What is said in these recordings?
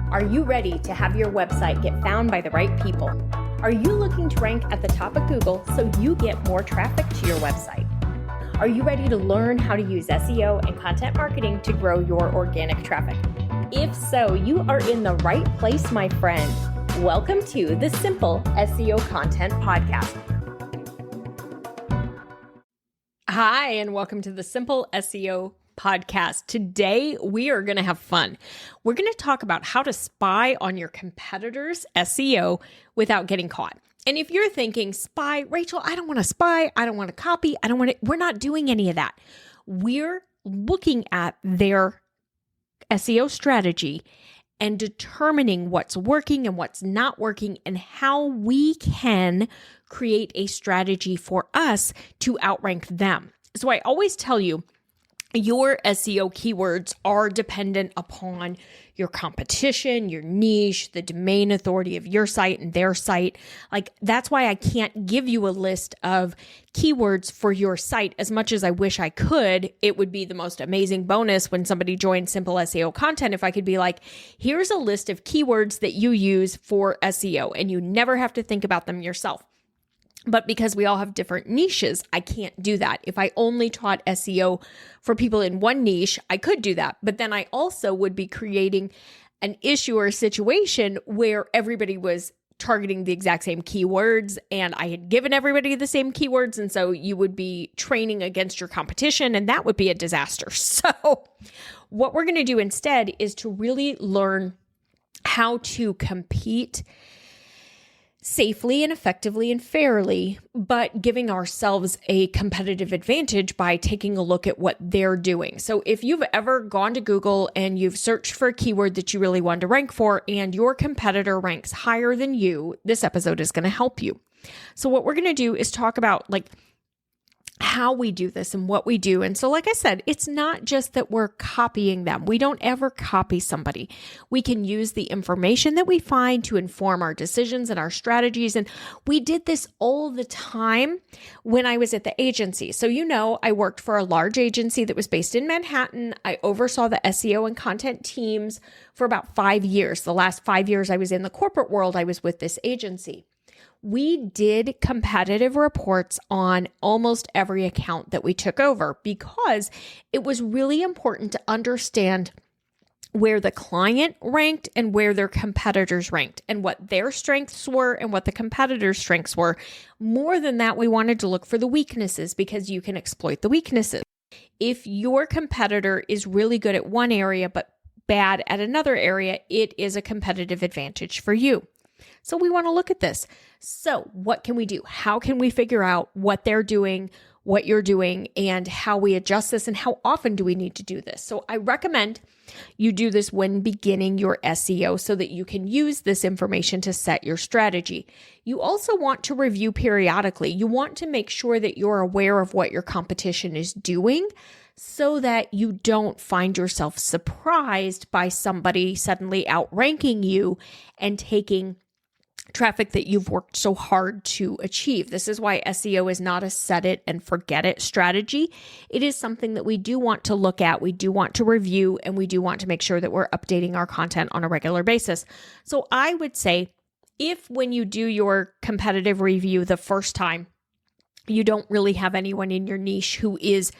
Are you ready to have your website get found by the right people? Are you looking to rank at the top of Google so you get more traffic to your website? Are you ready to learn how to use SEO and content marketing to grow your organic traffic? If so, you are in the right place, my friend. Welcome to the Simple SEO Content Podcast. Hi, and welcome to the Simple SEO Podcast. Today, we are going to have fun. We're going to talk about how to spy on your competitors' SEO without getting caught. And if you're thinking, spy, Rachel, I don't want to spy, I don't want to copy, we're not doing any of that. We're looking at their SEO strategy and determining what's working and what's not working and how we can create a strategy for us to outrank them. So I always tell you, your SEO keywords are dependent upon your competition, your niche, the domain authority of your site and their site. That's why I can't give you a list of keywords for your site as much as I wish I could. It would be the most amazing bonus when somebody joins Simple SEO Content if I could be like, here's a list of keywords that you use for SEO and you never have to think about them yourself. But because we all have different niches, I can't do that. If I only taught SEO for people in one niche, I could do that. But then I also would be creating an issue or a situation where everybody was targeting the exact same keywords and I had given everybody the same keywords. And so you would be training against your competition and that would be a disaster. So what we're going to do instead is to really learn how to compete safely and effectively and fairly, but giving ourselves a competitive advantage by taking a look at what they're doing. So if you've ever gone to Google and you've searched for a keyword that you really want to rank for and your competitor ranks higher than you, this episode is going to help you. So what we're going to do is talk about how we do this and what we do. And so, like I said, it's not just that we're copying them. We don't ever copy somebody. We can use the information that we find to inform our decisions and our strategies. And we did this all the time when I was at the agency. So, I worked for a large agency that was based in Manhattan. I oversaw the SEO and content teams for about 5 years. The last 5 years I was in the corporate world, I was with this agency. We did competitive reports on almost every account that we took over because it was really important to understand where the client ranked and where their competitors ranked and what their strengths were and what the competitors' strengths were. More than that, we wanted to look for the weaknesses because you can exploit the weaknesses. If your competitor is really good at one area but bad at another area, it is a competitive advantage for you. So we want to look at this. So what can we do? How can we figure out what they're doing, what you're doing, and how we adjust this, and how often do we need to do this? So I recommend you do this when beginning your SEO so that you can use this information to set your strategy. You also want to review periodically. You want to make sure that you're aware of what your competition is doing so that you don't find yourself surprised by somebody suddenly outranking you and taking traffic that you've worked so hard to achieve. This is why SEO is not a set it and forget it strategy. It is something that we do want to look at, we do want to review, and we do want to make sure that we're updating our content on a regular basis. So I would say if when you do your competitive review the first time, you don't really have anyone in your niche who is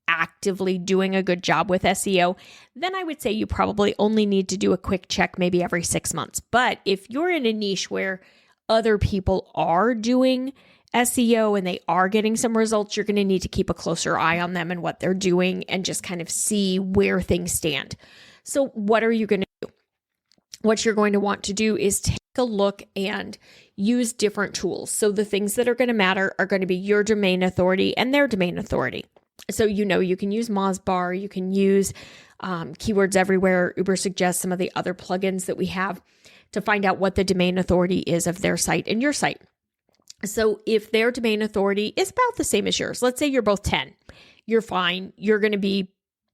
actively doing a good job with SEO, then I would say you probably only need to do a quick check maybe every 6 months. But if you're in a niche where other people are doing SEO and they are getting some results, you're going to need to keep a closer eye on them and what they're doing and just kind of see where things stand. So what are you going to do? What you're going to want to do is take a look and use different tools. So the things that are going to matter are going to be your domain authority and their domain authority. So, you can use Mozbar, you can use Keywords Everywhere, Ubersuggest, some of the other plugins that we have to find out what the domain authority is of their site and your site. So if their domain authority is about the same as yours, let's say you're both 10, you're fine. You're going to be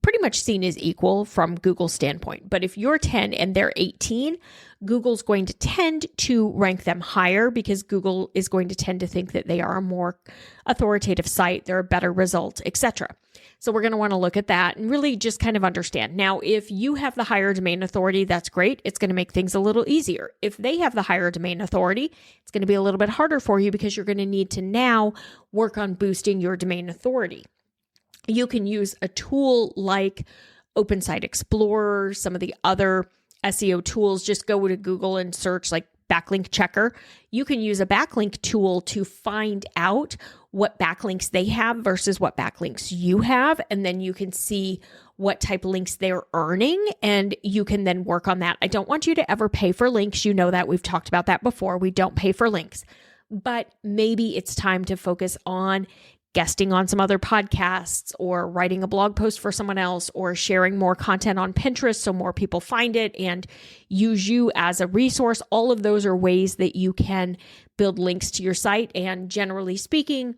pretty much seen as equal from Google's standpoint. But if you're 10 and they're 18, Google's going to tend to rank them higher because Google is going to tend to think that they are a more authoritative site, they're a better result, etc. So we're going to want to look at that and really just kind of understand. Now, if you have the higher domain authority, that's great. It's going to make things a little easier. If they have the higher domain authority, it's going to be a little bit harder for you because you're going to need to now work on boosting your domain authority. You can use a tool like Open Site Explorer, some of the other SEO tools. Just go to Google and search like backlink checker. You can use a backlink tool to find out what backlinks they have versus what backlinks you have. And then you can see what type of links they're earning, and you can then work on that. I don't want you to ever pay for links. You know that we've talked about that before. We don't pay for links, but maybe it's time to focus on guesting on some other podcasts or writing a blog post for someone else or sharing more content on Pinterest so more people find it and use you as a resource. All of those are ways that you can build links to your site. And generally speaking,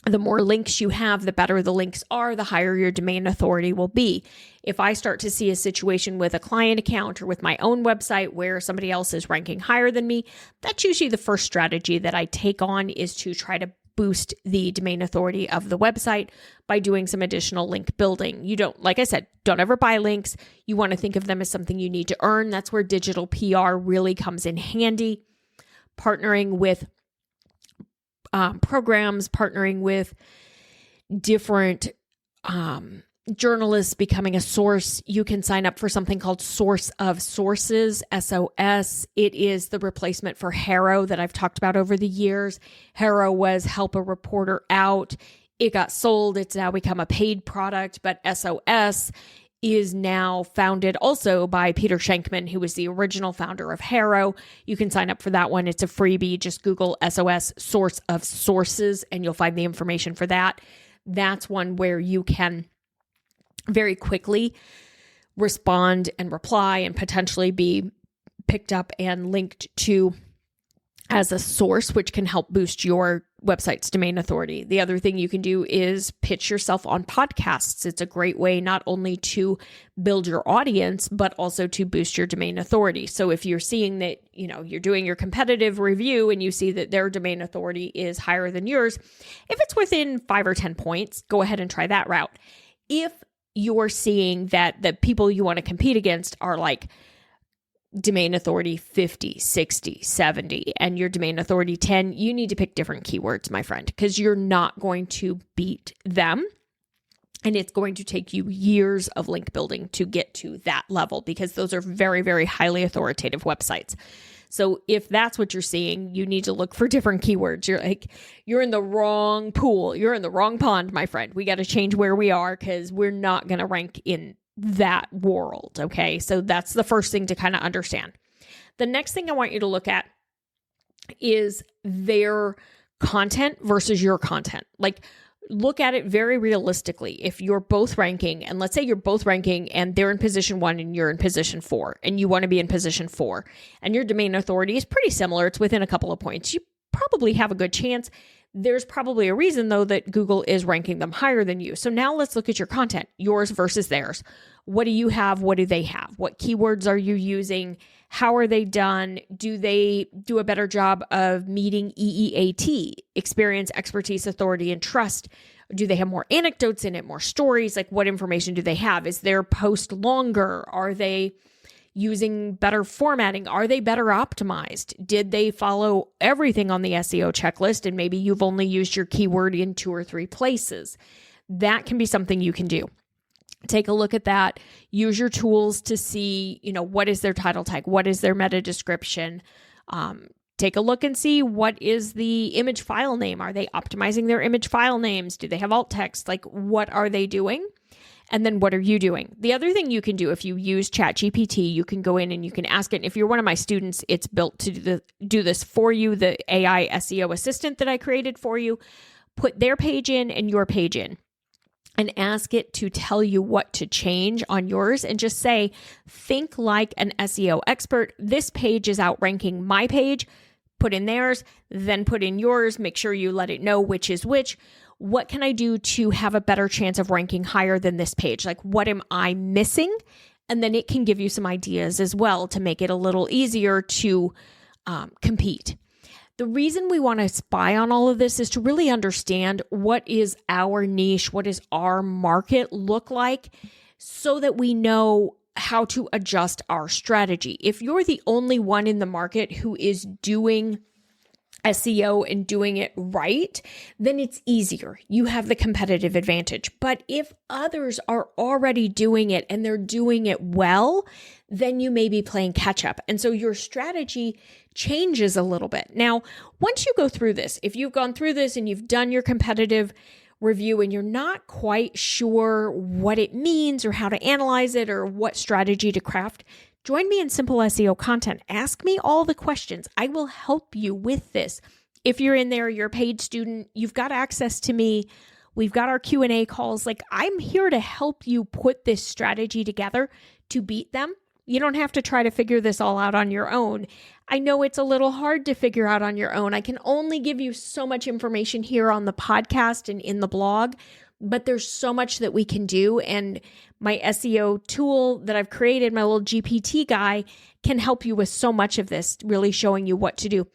the more links you have, the better the links are, the higher your domain authority will be. If I start to see a situation with a client account or with my own website where somebody else is ranking higher than me, that's usually the first strategy that I take on, is to try to boost the domain authority of the website by doing some additional link building. You don't, like I said, don't ever buy links. You want to think of them as something you need to earn. That's where digital PR really comes in handy. Partnering with programs, partnering with different journalists, becoming a source. You can sign up for something called Source of Sources, SOS. It is the replacement for Haro that I've talked about over the years. Haro was help a reporter out. It got sold. It's now become a paid product, but SOS is now founded also by Peter Shankman, who was the original founder of Haro. You can sign up for that one. It's a freebie. Just Google SOS, Source of Sources, and you'll find the information for that. That's one where you can very quickly respond and reply and potentially be picked up and linked to as a source, which can help boost your website's domain authority. The other thing you can do is pitch yourself on podcasts. It's a great way not only to build your audience, but also to boost your domain authority. So if you're seeing that, you're doing your competitive review and you see that their domain authority is higher than yours, if it's within 5 or 10 points, go ahead and try that route. If you're seeing that the people you want to compete against are like domain authority 50, 60, 70, and your domain authority 10, you need to pick different keywords, my friend, because you're not going to beat them. And it's going to take you years of link building to get to that level, because those are very, very highly authoritative websites. So if that's what you're seeing, you need to look for different keywords. You're in the wrong pool. You're in the wrong pond, my friend. We got to change where we are, because we're not going to rank in that world. Okay. So that's the first thing to kind of understand. The next thing I want you to look at is their content versus your content. Look at it very realistically. If you're both ranking, and let's say you're both ranking and they're in position 1 and you're in position 4, and you want to be in position 4, and your domain authority is pretty similar, it's within a couple of points, you probably have a good chance. There's probably a reason, though, that Google is ranking them higher than you. So now let's look at your content, yours versus theirs. What do you have? What do they have? What keywords are you using? How are they done? Do they do a better job of meeting EEAT, experience, expertise, authority, and trust? Do they have more anecdotes in it, more stories? What information do they have? Is their post longer? Are they using better formatting? Are they better optimized? Did they follow everything on the SEO checklist, and maybe you've only used your keyword in 2 or 3 places? That can be something you can do. Take a look at that. Use your tools to see, what is their title tag? What is their meta description? Take a look and see what is the image file name. Are they optimizing their image file names? Do they have alt text? What are they doing? And then what are you doing? The other thing you can do, if you use ChatGPT, you can go in and you can ask it. If you're one of my students, it's built to do this for you, the AI SEO assistant that I created for you. Put their page in and your page in, and ask it to tell you what to change on yours, and just say, think like an SEO expert. This page is outranking my page. put in theirs, then put in yours, make sure you let it know which is which. What can I do to have a better chance of ranking higher than this page? Like, what am I missing? And then it can give you some ideas as well to make it a little easier to compete. The reason we want to spy on all of this is to really understand what is our niche, what does our market look like, so that we know how to adjust our strategy. If you're the only one in the market who is doing SEO and doing it right, then it's easier. You have the competitive advantage. But if others are already doing it and they're doing it well, then you may be playing catch up. And so your strategy changes a little bit. Now, once you go through this, if you've gone through this and you've done your competitive review and you're not quite sure what it means or how to analyze it or what strategy to craft, join me in Simple SEO Content. Ask me all the questions. I will help you with this. If you're in there, you're a paid student, you've got access to me. We've got our Q&A calls. Like, I'm here to help you put this strategy together to beat them. You don't have to try to figure this all out on your own. I know it's a little hard to figure out on your own. I can only give you so much information here on the podcast and in the blog, but there's so much that we can do. And my SEO tool that I've created, my little GPT guy, can help you with so much of this, really showing you what to do.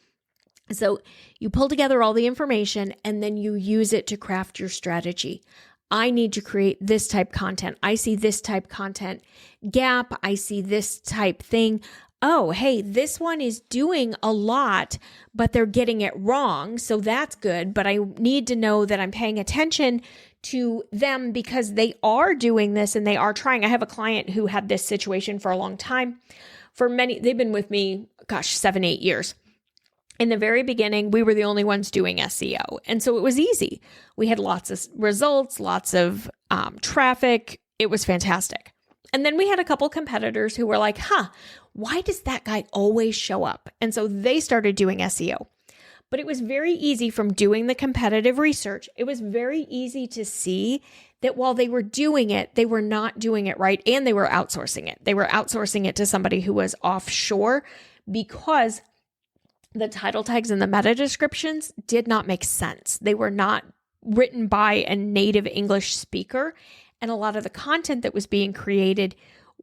So you pull together all the information and then you use it to craft your strategy. I need to create this type content. I see this type content gap. I see this type thing. Oh, hey, this one is doing a lot, but they're getting it wrong. So that's good. But I need to know that I'm paying attention to them because they are doing this and they are trying. I have a client who had this situation for a long time. They've been with me, 7-8 years. In the very beginning, we were the only ones doing SEO. And so it was easy. We had lots of results, lots of traffic. It was fantastic. And then we had a couple competitors who were like, why does that guy always show up? And so they started doing SEO. But it was very easy from doing the competitive research. It was very easy to see that while they were doing it, they were not doing it right and they were outsourcing it. They were outsourcing it to somebody who was offshore because the title tags and the meta descriptions did not make sense. They were not written by a native English speaker. And a lot of the content that was being created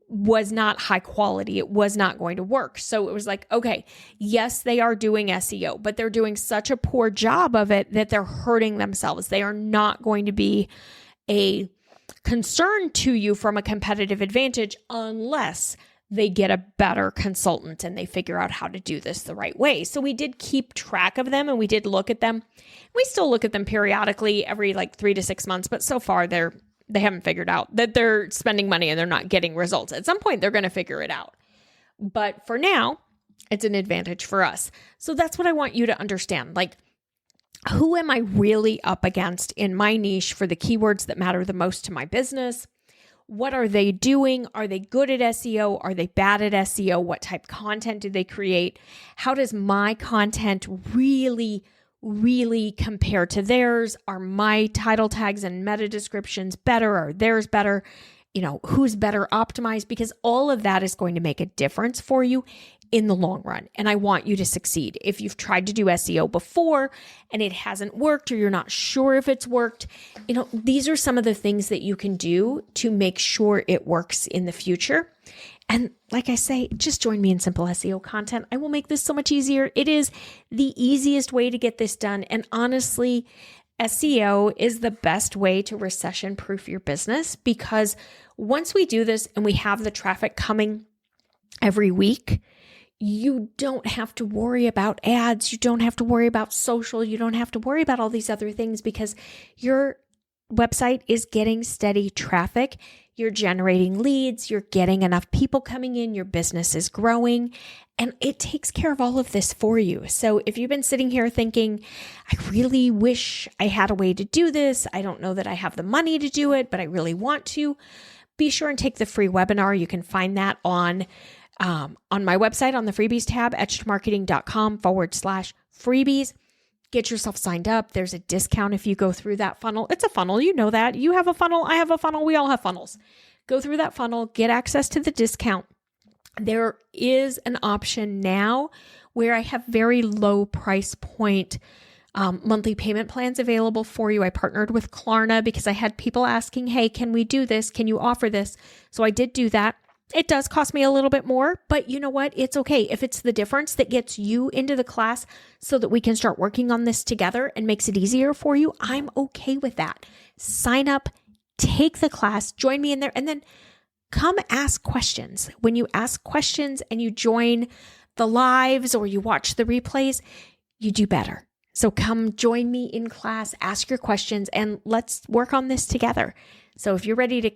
was not high quality. It was not going to work. So it was like, okay, yes, they are doing SEO, but they're doing such a poor job of it that they're hurting themselves. They are not going to be a concern to you from a competitive advantage unless they get a better consultant and they figure out how to do this the right way. So we did keep track of them and we did look at them. We still look at them periodically every 3 to 6 months, but so far they haven't figured out that they're spending money and they're not getting results. At some point, they're going to figure it out. But for now, it's an advantage for us. So that's what I want you to understand. Who am I really up against in my niche for the keywords that matter the most to my business? What are they doing? Are they good at SEO? Are they bad at SEO? What type of content do they create? How does my content really compare to theirs? Are my title tags and meta descriptions better? Are theirs better? Who's better optimized? Because all of that is going to make a difference for you in the long run. And I want you to succeed. If you've tried to do SEO before and it hasn't worked, or you're not sure if it's worked, these are some of the things that you can do to make sure it works in the future. And like I say, just join me in Simple SEO Content. I will make this so much easier. It is the easiest way to get this done. And honestly, SEO is the best way to recession-proof your business, because once we do this and we have the traffic coming every week, you don't have to worry about ads. You don't have to worry about social. You don't have to worry about all these other things because your website is getting steady traffic. You're generating leads. You're getting enough people coming in. Your business is growing, and it takes care of all of this for you. So if you've been sitting here thinking, I really wish I had a way to do this. I don't know that I have the money to do it, but I really want to. Be sure and take the free webinar. You can find that on my website on the freebies tab, etchedmarketing.com/freebies. Get yourself signed up. There's a discount if you go through that funnel. It's a funnel. You know that. You have a funnel. I have a funnel. We all have funnels. Go through that funnel. Get access to the discount. There is an option now where I have very low price point monthly payment plans available for you. I partnered with Klarna because I had people asking, hey, can we do this? Can you offer this? So I did do that. It does cost me a little bit more, but you know what? It's okay. If it's the difference that gets you into the class so that we can start working on this together and makes it easier for you, I'm okay with that. Sign up, take the class, join me in there, and then come ask questions. When you ask questions and you join the lives or you watch the replays, you do better. So come join me in class, ask your questions, and let's work on this together. So if you're ready to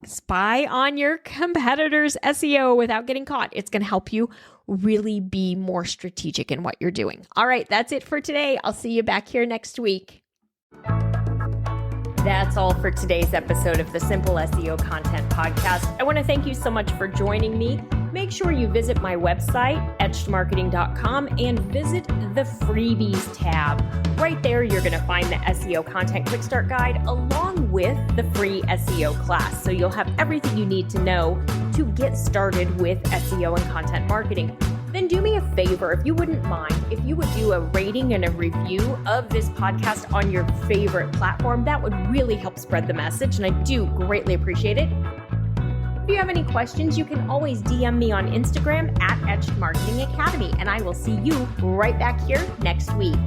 spy on your competitors' SEO without getting caught, it's going to help you really be more strategic in what you're doing. All right, that's it for today. I'll see you back here next week. That's all for today's episode of the Simple SEO Content Podcast. I want to thank you so much for joining me. Make sure you visit my website, etchedmarketing.com, and visit the freebies tab. Right there, you're going to find the SEO Content Quick Start Guide along with the free SEO class. So you'll have everything you need to know to get started with SEO and content marketing. Then do me a favor, if you wouldn't mind, if you would do a rating and a review of this podcast on your favorite platform, that would really help spread the message, and I do greatly appreciate it. If you have any questions, you can always DM me on Instagram at Etched Marketing Academy, and I will see you right back here next week.